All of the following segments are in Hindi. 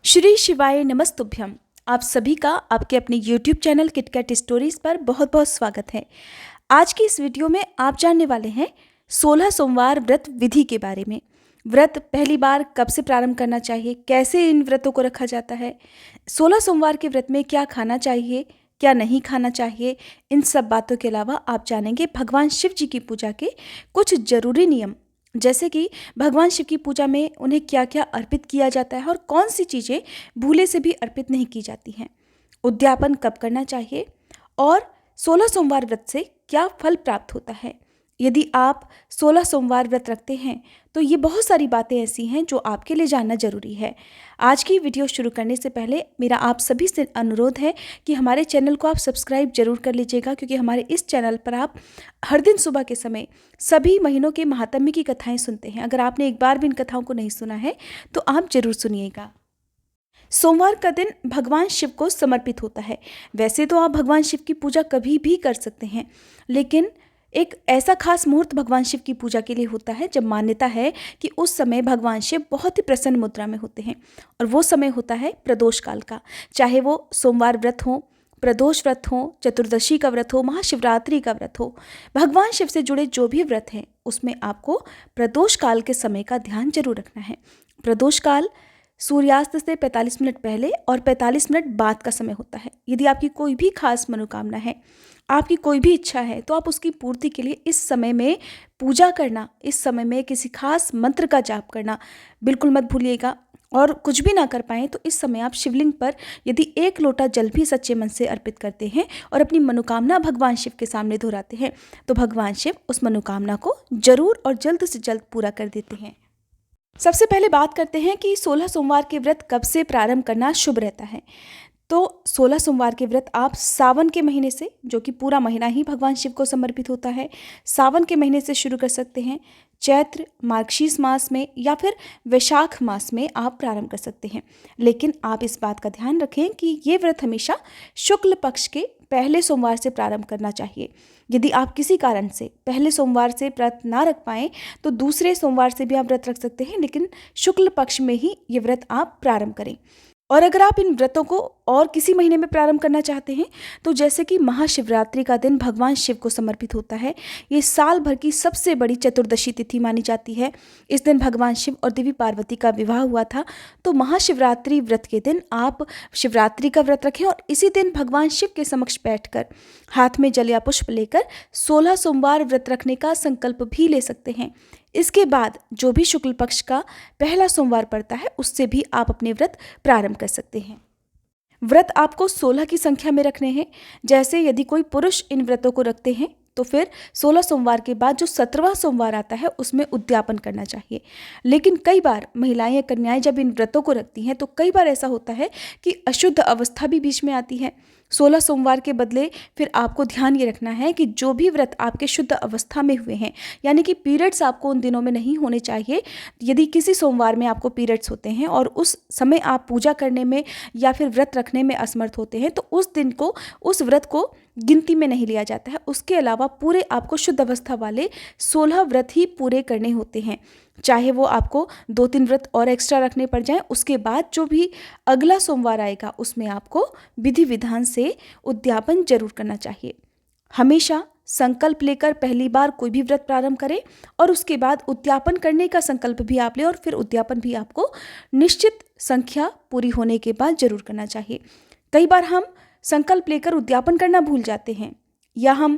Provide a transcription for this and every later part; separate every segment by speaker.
Speaker 1: श्री शिवाय नमस्तुभ्यम। आप सभी का आपके अपने YouTube चैनल किटकैट स्टोरीज पर बहुत बहुत स्वागत है। आज की इस वीडियो में आप जानने वाले हैं 16 सोमवार व्रत विधि के बारे में। व्रत पहली बार कब से प्रारंभ करना चाहिए, कैसे इन व्रतों को रखा जाता है, 16 सोमवार के व्रत में क्या खाना चाहिए, क्या नहीं खाना चाहिए। इन सब बातों के अलावा आप जानेंगे भगवान शिव जी की पूजा के कुछ जरूरी नियम, जैसे कि भगवान शिव की पूजा में उन्हें क्या क्या अर्पित किया जाता है और कौन सी चीज़ें भूले से भी अर्पित नहीं की जाती हैं। उद्यापन कब करना चाहिए और 16 सोमवार व्रत से क्या फल प्राप्त होता है। यदि आप 16 सोमवार व्रत रखते हैं तो ये बहुत सारी बातें ऐसी हैं जो आपके लिए जानना जरूरी है। आज की वीडियो शुरू करने से पहले मेरा आप सभी से अनुरोध है कि हमारे चैनल को आप सब्सक्राइब जरूर कर लीजिएगा, क्योंकि हमारे इस चैनल पर आप हर दिन सुबह के समय सभी महीनों के महात्म्य की कथाएं सुनते हैं। अगर आपने एक बार भी इन कथाओं को नहीं सुना है तो आप जरूर सुनिएगा। सोमवार का दिन भगवान शिव को समर्पित होता है। वैसे तो आप भगवान शिव की पूजा कभी भी कर सकते हैं, लेकिन एक ऐसा खास मुहूर्त भगवान शिव की पूजा के लिए होता है जब मान्यता है कि उस समय भगवान शिव बहुत ही प्रसन्न मुद्रा में होते हैं, और वो समय होता है प्रदोष काल का। चाहे वो सोमवार व्रत हो, प्रदोष व्रत हो, चतुर्दशी का व्रत हो, महाशिवरात्रि का व्रत हो, भगवान शिव से जुड़े जो भी व्रत हैं उसमें आपको प्रदोष काल के समय का ध्यान जरूर रखना है। प्रदोष काल सूर्यास्त से 45 मिनट पहले और 45 मिनट बाद का समय होता है। यदि आपकी कोई भी खास मनोकामना है, आपकी कोई भी इच्छा है, तो आप उसकी पूर्ति के लिए इस समय में पूजा करना, इस समय में किसी खास मंत्र का जाप करना बिल्कुल मत भूलिएगा। और कुछ भी ना कर पाएँ तो इस समय आप शिवलिंग पर यदि एक लोटा जल भी सच्चे मन से अर्पित करते हैं और अपनी मनोकामना भगवान शिव के सामने दोहराते हैं तो भगवान शिव उस मनोकामना को जरूर और जल्द से जल्द पूरा कर देते हैं। सबसे पहले बात करते हैं कि 16 सोमवार के व्रत कब से प्रारंभ करना शुभ रहता है। तो 16 सोमवार के व्रत आप सावन के महीने से, जो कि पूरा महीना ही भगवान शिव को समर्पित होता है, सावन के महीने से शुरू कर सकते हैं। चैत्र मार्गशीर्ष मास में या फिर वैशाख मास में आप प्रारंभ कर सकते हैं, लेकिन आप इस बात का ध्यान रखें कि ये व्रत हमेशा शुक्ल पक्ष के पहले सोमवार से प्रारंभ करना चाहिए। यदि आप किसी कारण से पहले सोमवार से व्रत ना रख पाएँ तो दूसरे सोमवार से भी आप व्रत रख सकते हैं, लेकिन शुक्ल पक्ष में ही ये व्रत आप प्रारंभ करें। और अगर आप इन व्रतों को और किसी महीने में प्रारंभ करना चाहते हैं तो जैसे कि महाशिवरात्रि का दिन भगवान शिव को समर्पित होता है, ये साल भर की सबसे बड़ी चतुर्दशी तिथि मानी जाती है। इस दिन भगवान शिव और देवी पार्वती का विवाह हुआ था। तो महाशिवरात्रि व्रत के दिन आप शिवरात्रि का व्रत रखें और इसी दिन भगवान शिव के समक्ष बैठकर हाथ में जल या पुष्प लेकर 16 सोमवार व्रत रखने का संकल्प भी ले सकते हैं। इसके बाद जो भी शुक्ल पक्ष का पहला सोमवार पड़ता है उससे भी आप अपने व्रत प्रारंभ कर सकते हैं। व्रत आपको 16 की संख्या में रखने हैं। जैसे यदि कोई पुरुष इन व्रतों को रखते हैं तो फिर 16 सोमवार के बाद जो 17वां सोमवार आता है उसमें उद्यापन करना चाहिए। लेकिन कई बार महिलाएं या कन्याएं जब इन व्रतों को रखती हैं तो कई बार ऐसा होता है कि अशुद्ध अवस्था भी बीच में आती है। 16 सोमवार के बदले फिर आपको ध्यान ये रखना है कि जो भी व्रत आपके शुद्ध अवस्था में हुए हैं, यानी कि पीरियड्स आपको उन दिनों में नहीं होने चाहिए। यदि किसी सोमवार में आपको पीरियड्स होते हैं और उस समय आप पूजा करने में या फिर व्रत रखने में असमर्थ होते हैं तो उस दिन को, उस व्रत को गिनती में नहीं लिया जाता है। उसके अलावा पूरे आपको शुद्ध अवस्था वाले 16 व्रत ही पूरे करने होते हैं। चाहे वो आपको 2-3 व्रत और एक्स्ट्रा रखने पड़ जाएं, उसके बाद जो भी अगला सोमवार आएगा उसमें आपको विधि विधान से उद्यापन जरूर करना चाहिए। हमेशा संकल्प लेकर पहली बार कोई भी व्रत प्रारंभ करें और उसके बाद उद्यापन करने का संकल्प भी आप लें, और फिर उद्यापन भी आपको निश्चित संख्या पूरी होने के बाद जरूर करना चाहिए। कई बार हम संकल्प लेकर उद्यापन करना भूल जाते हैं या हम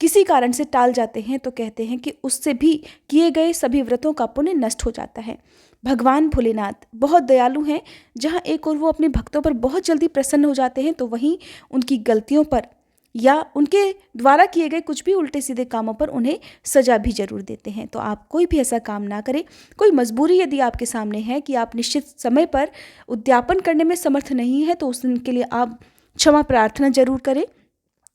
Speaker 1: किसी कारण से टाल जाते हैं तो कहते हैं कि उससे भी किए गए सभी व्रतों का पुण्य नष्ट हो जाता है। भगवान भोलेनाथ बहुत दयालु हैं। जहाँ एक और वो अपने भक्तों पर बहुत जल्दी प्रसन्न हो जाते हैं तो वहीं उनकी गलतियों पर या उनके द्वारा किए गए कुछ भी उल्टे सीधे कामों पर उन्हें सजा भी जरूर देते हैं। तो आप कोई भी ऐसा काम ना करें। कोई मजबूरी यदि आपके सामने है कि आप निश्चित समय पर उद्यापन करने में समर्थ नहीं है तो उस दिन के लिए आप क्षमा प्रार्थना जरूर करें,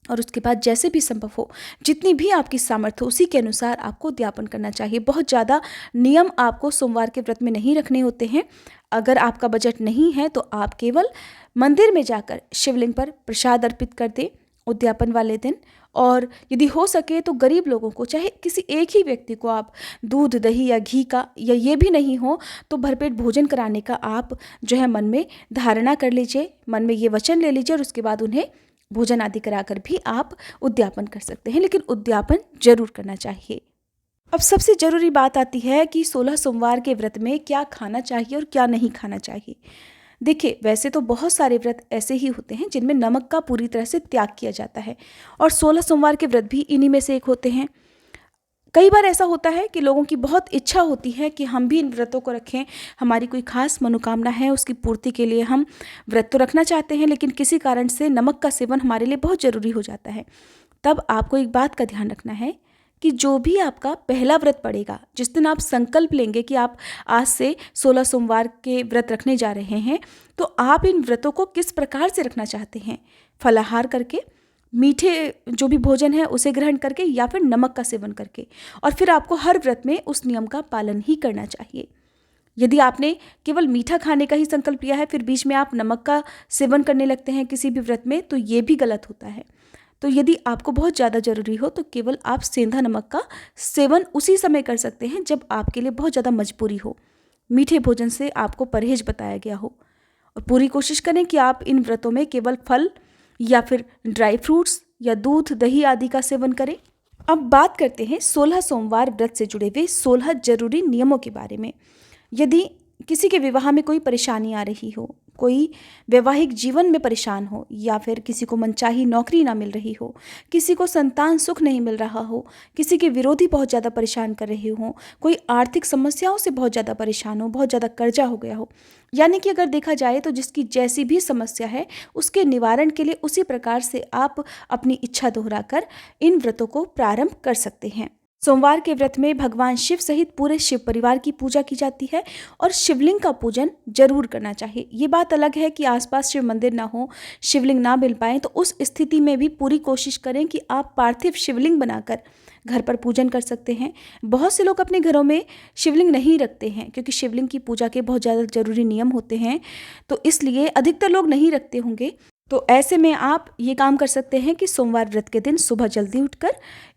Speaker 1: और उसके बाद जैसे भी संभव हो, जितनी भी आपकी सामर्थ्य उसी के अनुसार आपको उद्यापन करना चाहिए। बहुत ज़्यादा नियम आपको सोमवार के व्रत में नहीं रखने होते हैं। अगर आपका बजट नहीं है तो आप केवल मंदिर में जाकर शिवलिंग पर प्रसाद अर्पित कर दें उद्यापन वाले दिन, और यदि हो सके तो गरीब लोगों को, चाहे किसी एक ही व्यक्ति को आप दूध, दही या घी का, या ये भी नहीं हो तो भरपेट भोजन कराने का आप जो है मन में धारणा कर लीजिए, मन में ये वचन ले लीजिए और उसके बाद उन्हें भोजन आदि कराकर भी आप उद्यापन कर सकते हैं, लेकिन उद्यापन जरूर करना चाहिए। अब सबसे ज़रूरी बात आती है कि 16 सोमवार के व्रत में क्या खाना चाहिए और क्या नहीं खाना चाहिए। देखिए, वैसे तो बहुत सारे व्रत ऐसे ही होते हैं जिनमें नमक का पूरी तरह से त्याग किया जाता है, और 16 सोमवार के व्रत भी इन्हीं में से एक होते हैं। कई बार ऐसा होता है कि लोगों की बहुत इच्छा होती है कि हम भी इन व्रतों को रखें, हमारी कोई खास मनोकामना है, उसकी पूर्ति के लिए हम व्रत तो रखना चाहते हैं, लेकिन किसी कारण से नमक का सेवन हमारे लिए बहुत ज़रूरी हो जाता है। तब आपको एक बात का ध्यान रखना है कि जो भी आपका पहला व्रत पड़ेगा, जिस दिन आप संकल्प लेंगे कि आप आज से 16 सोमवार के व्रत रखने जा रहे हैं, तो आप इन व्रतों को किस प्रकार से रखना चाहते हैं, फलाहार करके, मीठे जो भी भोजन है उसे ग्रहण करके, या फिर नमक का सेवन करके, और फिर आपको हर व्रत में उस नियम का पालन ही करना चाहिए। यदि आपने केवल मीठा खाने का ही संकल्प लिया है, फिर बीच में आप नमक का सेवन करने लगते हैं किसी भी व्रत में, तो ये भी गलत होता है। तो यदि आपको बहुत ज़्यादा ज़रूरी हो तो केवल आप सेंधा नमक का सेवन उसी समय कर सकते हैं जब आपके लिए बहुत ज़्यादा मजबूरी हो, मीठे भोजन से आपको परहेज बताया गया हो। और पूरी कोशिश करें कि आप इन व्रतों में केवल फल या फिर ड्राई फ्रूट्स या दूध, दही आदि का सेवन करें। अब बात करते हैं 16 सोमवार व्रत से जुड़े हुए 16 जरूरी नियमों के बारे में। यदि किसी के विवाह में कोई परेशानी आ रही हो, कोई वैवाहिक जीवन में परेशान हो, या फिर किसी को मनचाही नौकरी ना मिल रही हो, किसी को संतान सुख नहीं मिल रहा हो, किसी के विरोधी बहुत ज़्यादा परेशान कर रहे हो, कोई आर्थिक समस्याओं से बहुत ज़्यादा परेशान हो, बहुत ज़्यादा कर्जा हो गया हो, यानी कि अगर देखा जाए तो जिसकी जैसी भी समस्या है उसके निवारण के लिए उसी प्रकार से आप अपनी इच्छा दोहराकर इन व्रतों को प्रारंभ कर सकते हैं। सोमवार के व्रत में भगवान शिव सहित पूरे शिव परिवार की पूजा की जाती है और शिवलिंग का पूजन जरूर करना चाहिए। ये बात अलग है कि आसपास शिव मंदिर ना हो, शिवलिंग ना मिल पाए, तो उस स्थिति में भी पूरी कोशिश करें कि आप पार्थिव शिवलिंग बनाकर घर पर पूजन कर सकते हैं। बहुत से लोग अपने घरों में शिवलिंग नहीं रखते हैं क्योंकि शिवलिंग की पूजा के बहुत ज़्यादा जरूरी नियम होते हैं, तो इसलिए अधिकतर लोग नहीं रखते होंगे। तो ऐसे में आप ये काम कर सकते हैं कि सोमवार व्रत के दिन सुबह जल्दी उठकर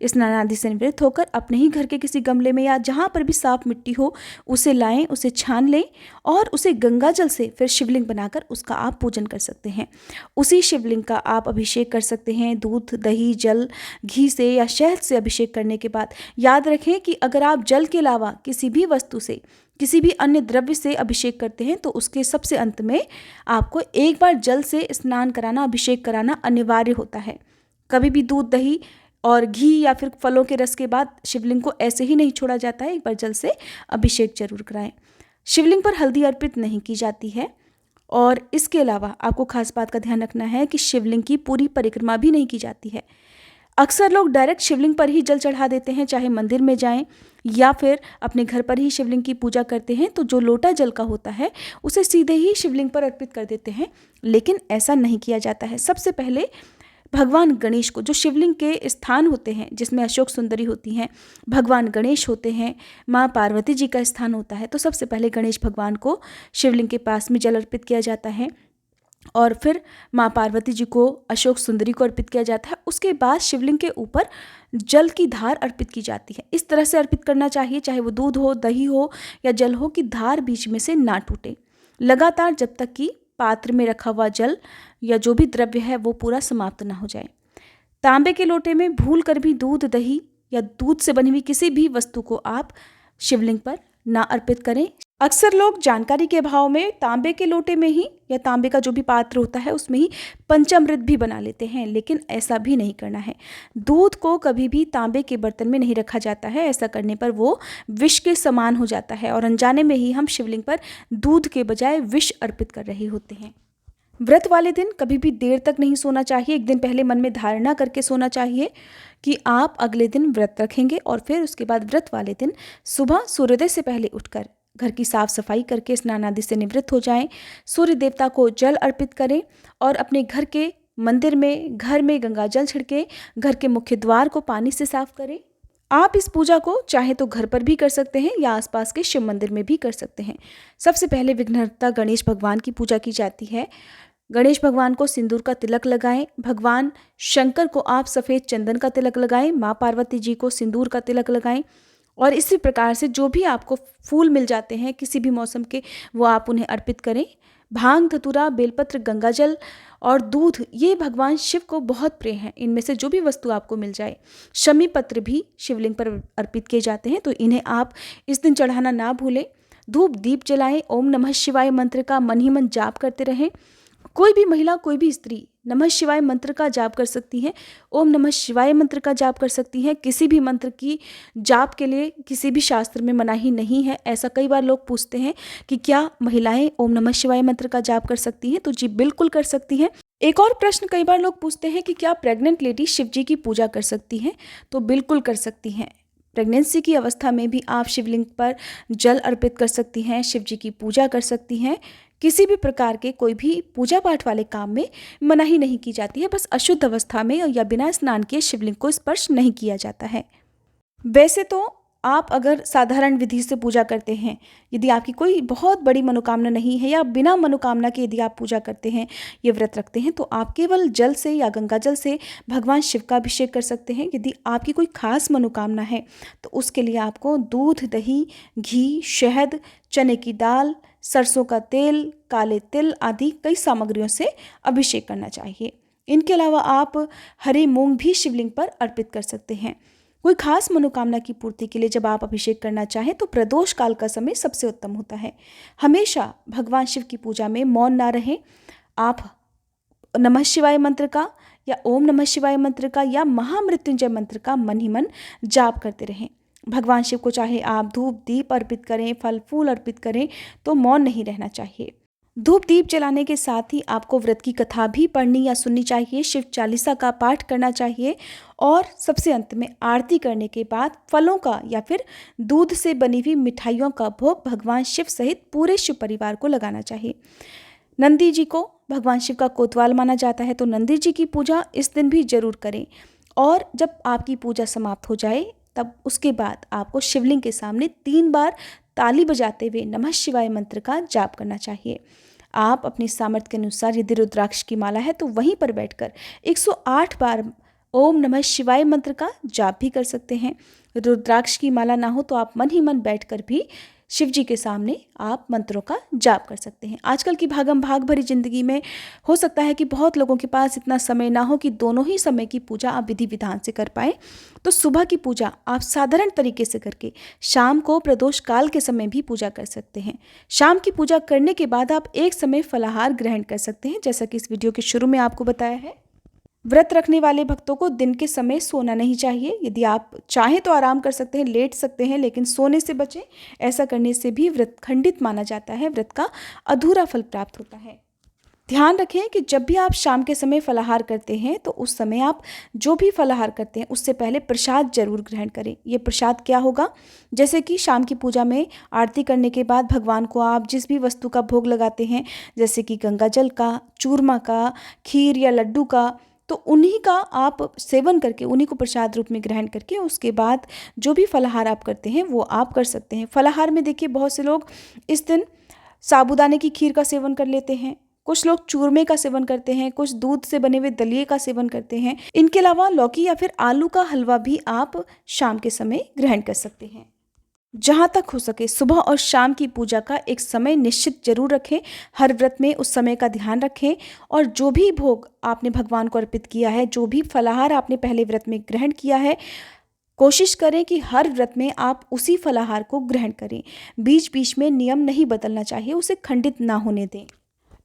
Speaker 1: स्नान आदि से निवृत्त होकर अपने ही घर के किसी गमले में या जहाँ पर भी साफ मिट्टी हो उसे लाएं, उसे छान लें और उसे गंगा जल से फिर शिवलिंग बनाकर उसका आप पूजन कर सकते हैं। उसी शिवलिंग का आप अभिषेक कर सकते हैं दूध, दही, जल, घी से या शहद से। अभिषेक करने के बाद याद रखें कि अगर आप जल के अलावा किसी भी वस्तु से, किसी भी अन्य द्रव्य से अभिषेक करते हैं तो उसके सबसे अंत में आपको एक बार जल से स्नान कराना, अभिषेक कराना अनिवार्य होता है। कभी भी दूध, दही और घी या फिर फलों के रस के बाद शिवलिंग को ऐसे ही नहीं छोड़ा जाता है, एक बार जल से अभिषेक जरूर कराएं। शिवलिंग पर हल्दी अर्पित नहीं की जाती है और इसके अलावा आपको खास बात का ध्यान रखना है कि शिवलिंग की पूरी परिक्रमा भी नहीं की जाती है। अक्सर लोग डायरेक्ट शिवलिंग पर ही जल चढ़ा देते हैं, चाहे मंदिर में जाएं या फिर अपने घर पर ही शिवलिंग की पूजा करते हैं, तो जो लोटा जल का होता है उसे सीधे ही शिवलिंग पर अर्पित कर देते हैं, लेकिन ऐसा नहीं किया जाता है। सबसे पहले भगवान गणेश को, जो शिवलिंग के स्थान होते हैं जिसमें अशोक सुंदरी होती हैं, भगवान गणेश होते हैं, माँ पार्वती जी का स्थान होता है, तो सबसे पहले गणेश भगवान को शिवलिंग के पास में जल अर्पित किया जाता है और फिर माँ पार्वती जी को, अशोक सुंदरी को अर्पित किया जाता है। उसके बाद शिवलिंग के ऊपर जल की धार अर्पित की जाती है। इस तरह से अर्पित करना चाहिए, चाहे वो दूध हो, दही हो या जल हो, कि धार बीच में से ना टूटे, लगातार जब तक कि पात्र में रखा हुआ जल या जो भी द्रव्य है वो पूरा समाप्त ना हो जाए। तांबे के लोटे में भूल कर भी दूध, दही या दूध से बनी हुई किसी भी वस्तु को आप शिवलिंग पर ना अर्पित करें। अक्सर लोग जानकारी के अभाव में तांबे के लोटे में ही या तांबे का जो भी पात्र होता है उसमें ही पंचामृत भी बना लेते हैं, लेकिन ऐसा भी नहीं करना है। दूध को कभी भी तांबे के बर्तन में नहीं रखा जाता है, ऐसा करने पर वो विष के समान हो जाता है और अनजाने में ही हम शिवलिंग पर दूध के बजाय विष अर्पित कर रहे होते हैं। व्रत वाले दिन कभी भी देर तक नहीं सोना चाहिए। एक दिन पहले मन में धारणा करके सोना चाहिए कि आप अगले दिन व्रत रखेंगे और फिर उसके बाद व्रत वाले दिन सुबह सूर्योदय से पहले उठकर घर की साफ सफाई करके स्नान आदि से निवृत्त हो जाएं, सूर्य देवता को जल अर्पित करें और अपने घर के मंदिर में, घर में गंगा जल छिड़के घर के मुख्य द्वार को पानी से साफ करें। आप इस पूजा को चाहे तो घर पर भी कर सकते हैं या आसपास के शिव मंदिर में भी कर सकते हैं। सबसे पहले विघ्नहर्ता गणेश भगवान की पूजा की जाती है। गणेश भगवान को सिंदूर का तिलक लगाएं। भगवान शंकर को आप सफ़ेद चंदन का तिलक लगाएं। माँ पार्वती जी को सिंदूर का तिलक लगाएं। और इसी प्रकार से जो भी आपको फूल मिल जाते हैं किसी भी मौसम के, वो आप उन्हें अर्पित करें। भांग, धतूरा, बेलपत्र, गंगाजल और दूध, ये भगवान शिव को बहुत प्रिय हैं। इनमें से जो भी वस्तु आपको मिल जाए। शमी पत्र भी शिवलिंग पर अर्पित किए जाते हैं, तो इन्हें आप इस दिन चढ़ाना ना भूलें। धूप दीप जलाएं। ओम नमः शिवाय मंत्र का मन ही मन जाप करते रहें। कोई भी महिला, कोई भी स्त्री नमः शिवाय मंत्र का जाप कर सकती हैं। ओम नमः शिवाय मंत्र का जाप कर सकती हैं। किसी भी मंत्र की जाप के लिए किसी भी शास्त्र में मनाही नहीं है। ऐसा कई बार लोग पूछते हैं कि क्या महिलाएं ओम नमः शिवाय मंत्र का जाप कर सकती हैं, तो जी बिल्कुल कर सकती हैं। एक और प्रश्न कई बार लोग पूछते हैं कि क्या प्रेग्नेंट लेडी शिव जी की पूजा कर सकती हैं, तो बिल्कुल कर सकती हैं। प्रेगनेंसी की अवस्था में भी आप शिवलिंग पर जल अर्पित कर सकती हैं, शिव जी की पूजा कर सकती हैं। किसी भी प्रकार के कोई भी पूजा पाठ वाले काम में मनाही नहीं की जाती है। बस अशुद्ध अवस्था में या बिना स्नान किए शिवलिंग को स्पर्श नहीं किया जाता है। वैसे तो आप अगर साधारण विधि से पूजा करते हैं, यदि आपकी कोई बहुत बड़ी मनोकामना नहीं है या बिना मनोकामना के यदि आप पूजा करते हैं, ये व्रत रखते हैं, तो आप केवल जल से या गंगा जल से भगवान शिव का अभिषेक कर सकते हैं। यदि आपकी कोई खास मनोकामना है तो उसके लिए आपको दूध, दही, घी, शहद, चने की दाल, सरसों का तेल, काले तिल आदि कई सामग्रियों से अभिषेक करना चाहिए। इनके अलावा आप हरे मूंग भी शिवलिंग पर अर्पित कर सकते हैं। कोई खास मनोकामना की पूर्ति के लिए जब आप अभिषेक करना चाहें तो प्रदोष काल का समय सबसे उत्तम होता है। हमेशा भगवान शिव की पूजा में मौन ना रहें। आप नमः शिवाय मंत्र का या ओम नमः शिवाय मंत्र का या महामृत्युंजय मंत्र का मन ही मन जाप करते रहें। भगवान शिव को चाहे आप धूप दीप अर्पित करें, फल फूल अर्पित करें, तो मौन नहीं रहना चाहिए। धूप दीप जलाने के साथ ही आपको व्रत की कथा भी पढ़नी या सुननी चाहिए, शिव चालीसा का पाठ करना चाहिए और सबसे अंत में आरती करने के बाद फलों का या फिर दूध से बनी हुई मिठाइयों का भोग भगवान शिव सहित पूरे शिव परिवार को लगाना चाहिए। नंदी जी को भगवान शिव का कोतवाल माना जाता है, तो नंदी जी की पूजा इस दिन भी जरूर करें। और जब आपकी पूजा समाप्त हो जाए तब उसके बाद आपको शिवलिंग के सामने 3 बार ताली बजाते हुए नमः शिवाय मंत्र का जाप करना चाहिए। आप अपनी सामर्थ्य के अनुसार यदि रुद्राक्ष की माला है तो वहीं पर बैठकर 108 बार ओम नमः शिवाय मंत्र का जाप भी कर सकते हैं। रुद्राक्ष की माला ना हो तो आप मन ही मन बैठकर भी शिव जी के सामने आप मंत्रों का जाप कर सकते हैं। आजकल की भागम भाग भरी जिंदगी में हो सकता है कि बहुत लोगों के पास इतना समय ना हो कि दोनों ही समय की पूजा आप विधि विधान से कर पाए, तो सुबह की पूजा आप साधारण तरीके से करके शाम को प्रदोष काल के समय भी पूजा कर सकते हैं। शाम की पूजा करने के बाद आप एक समय फलाहार ग्रहण कर सकते हैं, जैसा कि इस वीडियो के शुरू में आपको बताया है। व्रत रखने वाले भक्तों को दिन के समय सोना नहीं चाहिए। यदि आप चाहें तो आराम कर सकते हैं, लेट सकते हैं, लेकिन सोने से बचें। ऐसा करने से भी व्रत खंडित माना जाता है, व्रत का अधूरा फल प्राप्त होता है। ध्यान रखें कि जब भी आप शाम के समय फलाहार करते हैं तो उस समय आप जो भी फलाहार करते हैं उससे पहले प्रसाद जरूर ग्रहण करें। ये प्रसाद क्या होगा? जैसे कि शाम की पूजा में आरती करने के बाद भगवान को आप जिस भी वस्तु का भोग लगाते हैं, जैसे कि गंगा जल का, चूरमा का, खीर या लड्डू का, तो उन्हीं का आप सेवन करके, उन्हीं को प्रसाद रूप में ग्रहण करके उसके बाद जो भी फलाहार आप करते हैं वो आप कर सकते हैं। फलाहार में देखिए बहुत से लोग इस दिन साबूदाने की खीर का सेवन कर लेते हैं, कुछ लोग चूरमे का सेवन करते हैं, कुछ दूध से बने हुए दलिये का सेवन करते हैं। इनके अलावा लौकी या फिर आलू का हलवा भी आप शाम के समय ग्रहण कर सकते हैं। जहाँ तक हो सके सुबह और शाम की पूजा का एक समय निश्चित जरूर रखें। हर व्रत में उस समय का ध्यान रखें और जो भी भोग आपने भगवान को अर्पित किया है, जो भी फलाहार आपने पहले व्रत में ग्रहण किया है, कोशिश करें कि हर व्रत में आप उसी फलाहार को ग्रहण करें। बीच बीच में नियम नहीं बदलना चाहिए, उसे खंडित ना होने दें।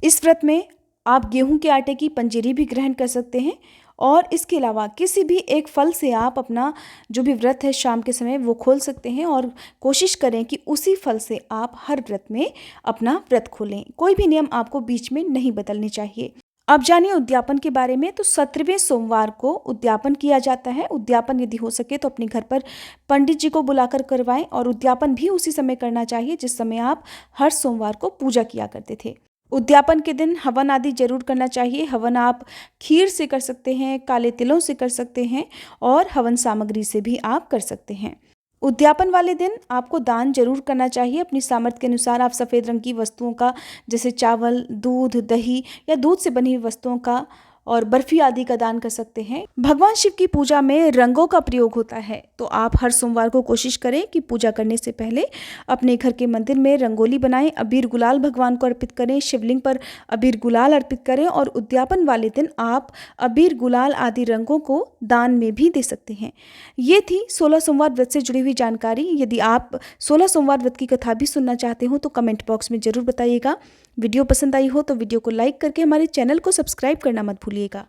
Speaker 1: इस व्रत में आप गेहूं के आटे की पंजीरी भी ग्रहण कर सकते हैं और इसके अलावा किसी भी एक फल से आप अपना जो भी व्रत है शाम के समय वो खोल सकते हैं और कोशिश करें कि उसी फल से आप हर व्रत में अपना व्रत खोलें। कोई भी नियम आपको बीच में नहीं बदलने चाहिए। अब जानिए उद्यापन के बारे में। तो 17वें सोमवार को उद्यापन किया जाता है। उद्यापन यदि हो सके तो अपने घर पर पंडित जी को बुलाकर करवाएं और उद्यापन भी उसी समय करना चाहिए जिस समय आप हर सोमवार को पूजा किया करते थे। उद्यापन के दिन हवन आदि जरूर करना चाहिए। हवन आप खीर से कर सकते हैं, काले तिलों से कर सकते हैं और हवन सामग्री से भी आप कर सकते हैं। उद्यापन वाले दिन आपको दान जरूर करना चाहिए। अपनी सामर्थ्य के अनुसार आप सफ़ेद रंग की वस्तुओं का, जैसे चावल, दूध, दही या दूध से बनी हुई वस्तुओं का और बर्फी आदि का दान कर सकते हैं। भगवान शिव की पूजा में रंगों का प्रयोग होता है, तो आप हर सोमवार को कोशिश करें कि पूजा करने से पहले अपने घर के मंदिर में रंगोली बनाएं, अबीर गुलाल भगवान को अर्पित करें, शिवलिंग पर अबीर गुलाल अर्पित करें और उद्यापन वाले दिन आप अबीर गुलाल आदि रंगों को दान में भी दे सकते हैं। ये थी 16 सोमवार व्रत से जुड़ी हुई जानकारी। यदि आप 16 सोमवार व्रत की कथा भी सुनना चाहते हो तो कमेंट बॉक्स में ज़रूर बताइएगा। वीडियो पसंद आई हो तो वीडियो को लाइक करके हमारे चैनल को सब्सक्राइब करना मत भूलिएगा।